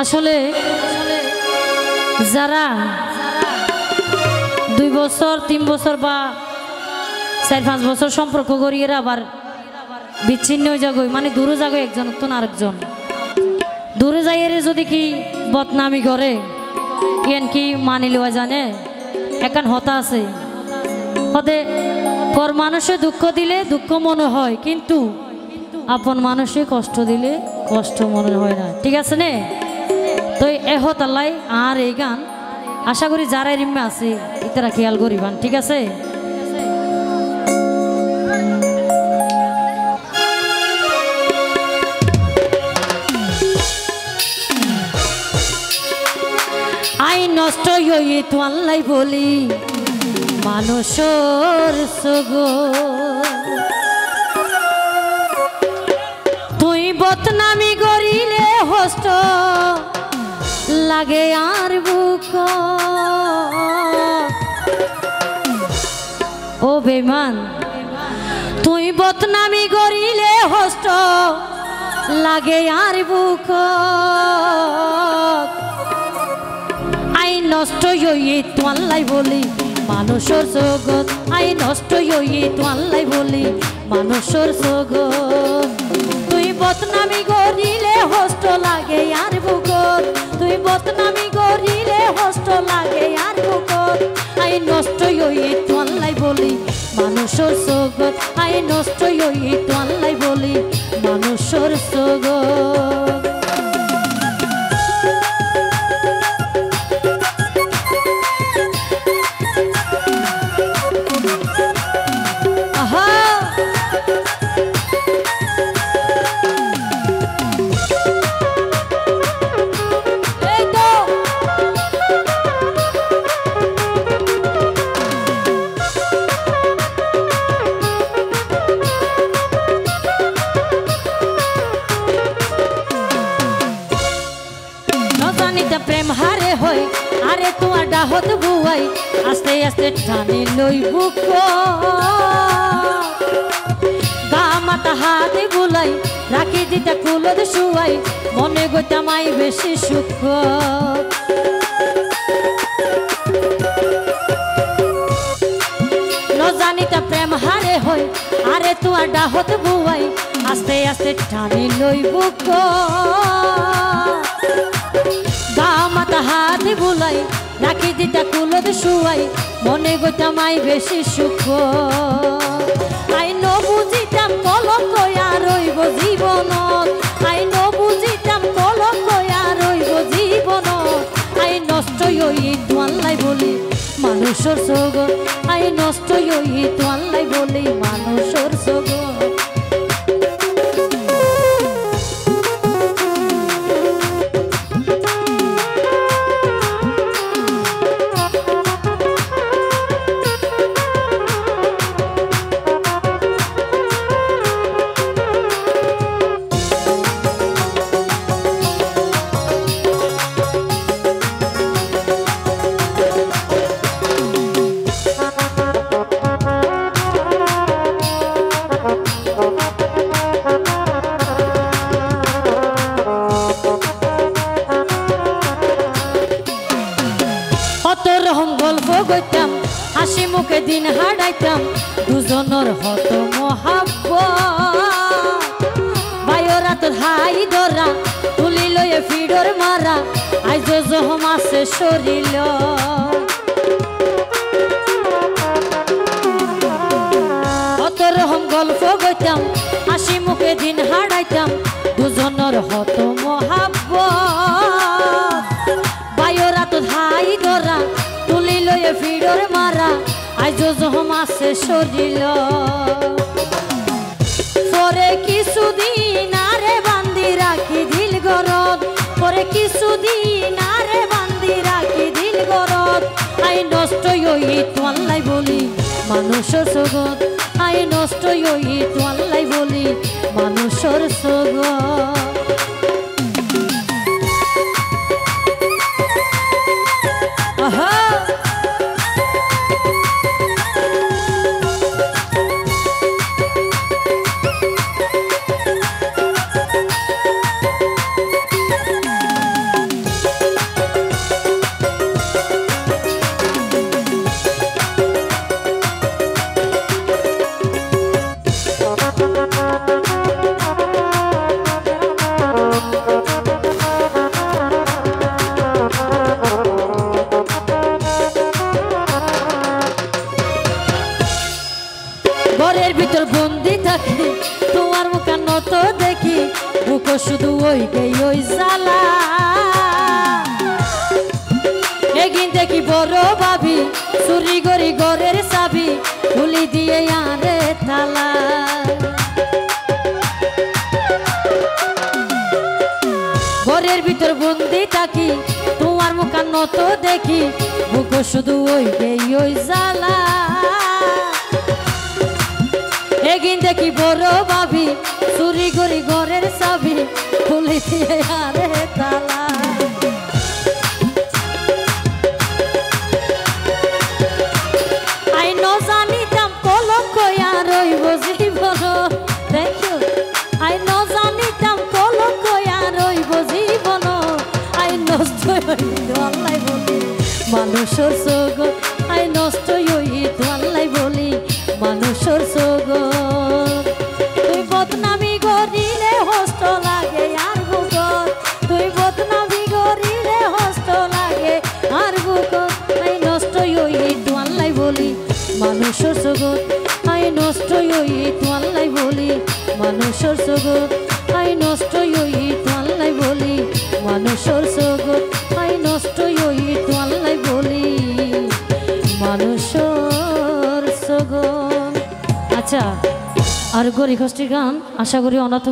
আসলে যারা 2 বছর 3 বছর বা 4-5 বছর সম্পর্ক করি এরা আবার বিচ্ছিন্ন হয়ে যাগো, মানে দূরে যাগো একজন তো আরেকজন দূরে যাই এর যদি কি বদনামি করে কেন কি মানি লওয়া জানে এখন হতা আছে হতে পর মানুষে দুঃখ দিলে দুঃখ মনে হয়, কিন্তু আপন মানুষে কষ্ট দিলে কষ্ট মনে হয় না। ঠিক আছে নে? তো এহতাল্লাই আর এই গান আশা করি যারা রিমে আছে ইতারা খেয়াল করিবান। ঠিক আছে? আই নষ্ট হই তো আল্লাহ বলি মানুষর সগো, তুই বদনামি করিলে হস্ত লাগে আর বুক। ও বেমান তুই বদনামি করিলে হস্ত লাগে আর বুক। আই নষ্ট হইয়ে তো আল্লাহ বলি মানুষের জগৎ, আই নষ্ট হইয়ে তো আল্লাহ বলি মানুষের জগৎ। তুই বদনামি করিলে হস্ত লাগে আর বুকত, তুই বদনামি করিলে হস্ত লাগে আর বুকত। আই নষ্ট হইয়ে তো আল্লাহ বলি মানুষের জগৎ, আই নষ্ট হইয়ে তো আল্লাহ বলি মানুষের জগৎ। প্রেম হারে হই আরে তোমার ডাহত বুয়াই আস্তে আস্তে টানি লই বুক, গা মাথা হাতে বুলাই রাখি দিতে কুলদ শুয়াই মনে গইতামাই বেশি সুখ। ন জানিতা প্রেম হারে হই আরে তোমার ডাহত বুয়াই আস্তে আস্তে টানি লই বুক, গা মাথা হাতে বুলাই রাখি দিতা কুলদ শুয়াই মনে গইতামাই বেশি সুখ। আই ন বুঝিতাম কলঙ্ক আর রইব জীবনত, আই ন বুঝিতাম কলঙ্ক আর রইব জীবনত। আই নষ্ট হই তো আল্লাহ বলি মানুষের জগৎ, আই নষ্ট হই তো আল্লাহ বলি মানুষের জগৎ। রকম গল্প গইতাম হাসি মুখে দিন হারাইতাম দুজনের হত মহাব্বত। বাইরা তোর হাই ধরা তুলি লয়ে ফিডর মারা আইজ জহম আছে শরীর। কত রকম গল্প গইতাম হাসি মুখে দিন হারাইতাম দুজনের হত মহাব্বত। বাইরা তোর হাই ধরা তুলি লয়ে ফিডর মারা আইজ জহম আছে শরীর। পরে কিছুদিন আরে বান্দি রাখি দিল গরদ, পরে কিছুদিন আরে বান্দি রাখি দিল গরদ। আই নষ্ট হই তো আল্লাহ বলি মানুষের জগৎ, আই নষ্ট হই তো আল্লাহ বলি মানুষের জগৎ। শুধু ওই গেই ওই জ্বালা এগিন দেখি বড় ভাবি চুরি করি ঘরের চাবি খুলি দিয়ে আরে তালা ঘরের ভিতর বন্দি থাকি তোমার মুখান নত দেখি বুক শুধু ওই গেই ওই জ্বালা এগিন দেখি বড় ভাবি চুরি করি ঘরের চাবি খুলি দিয়ে আরে তালা আই ন জানিতাম কলঙ্ক আর রইব জীবন থ্যাংক ইউ আই ন জানিতাম কলঙ্ক আর রইব জীবন আই নষ্ট হইত আল্লাহ বলি মানুষের চোখ আই নষ্ট হইত আল্লাহ বলি মানুষের চোখ তুই বদনামি করিলে হস্ত লাগে আর বুকত তুই বদনামি করিলে হস্ত লাগে আর বুকত আই নষ্ট হইত আল্লাহ বলি মানুষের জগৎ আই নষ্ট হইত আল্লাহ বলি মানুষের জগৎ আই নষ্ট হইত আল্লাহ বলি মানুষের জগৎ আই নষ্ট হইত আল্লাহ বলি মানুষের জগৎ। আচ্ছা আর গরিব গোষ্ঠীর গান আশা করি অনাথ